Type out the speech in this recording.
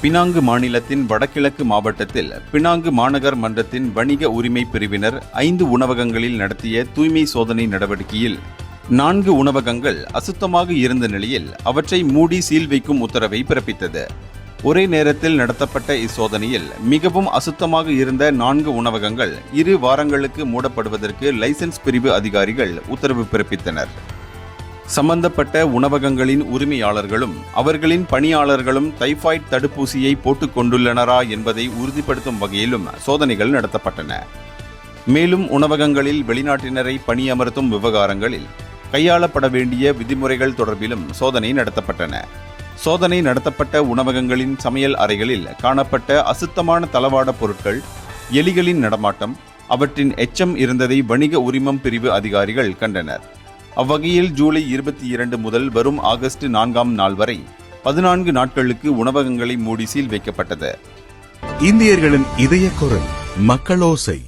Penang மாநிலத்தின் வடகிழக்கு மாவட்டத்தில் பினாங்கு மாநகர் மன்றத்தின் வணிக உரிமை பிரிவினர் 5 உணவகங்களில் நடத்திய தூய்மை சோதனை நடவடிக்கையில் 4 உணவகங்கள் அசுத்தமாக இருந்த நிலையில் அவற்றை மூடி சீல் வைக்கும் உத்தரவை பிறப்பித்தது. ஒரே நேரத்தில் நடத்தப்பட்ட இச்சோதனையில் மிகவும் அசுத்தமாக இருந்த 4 உணவகங்கள் 2 வாரங்களுக்கு மூடப்படுவதற்கு லைசென்ஸ் பிரிவு அதிகாரிகள் உத்தரவு பிறப்பித்தனர். சம்பந்தப்பட்ட உணவகங்களின் உரிமையாளர்களும் அவர்களின் பணியாளர்களும் டைபாய்டு தடுப்பூசியை போட்டுக் கொண்டுள்ளனரா என்பதை உறுதிப்படுத்தும் வகையிலும் சோதனைகள் நடத்தப்பட்டன. மேலும் உணவகங்களில் வெளிநாட்டினரை பணியமர்த்தும் விவகாரங்களில் கையாளப்பட வேண்டிய விதிமுறைகள் தொடர்பிலும் சோதனை நடத்தப்பட்டன. சோதனை நடத்தப்பட்ட உணவகங்களின் சமையல் அறைகளில் காணப்பட்ட அசுத்தமான தளவாட பொருட்கள், எலிகளின் நடமாட்டம், அவற்றின் எச்சம் இருந்ததை வணிக உரிமம் பிரிவு அதிகாரிகள் கண்டனர். அவ்வகையில் ஜூலை 22 முதல் வரும் ஆகஸ்ட் 4ஆம் நாள் வரை 14 நாட்களுக்கு உணவகங்களை மூடி சீல் வைக்கப்பட்டது. இந்தியர்களின் இதய குரல் மக்களோசை.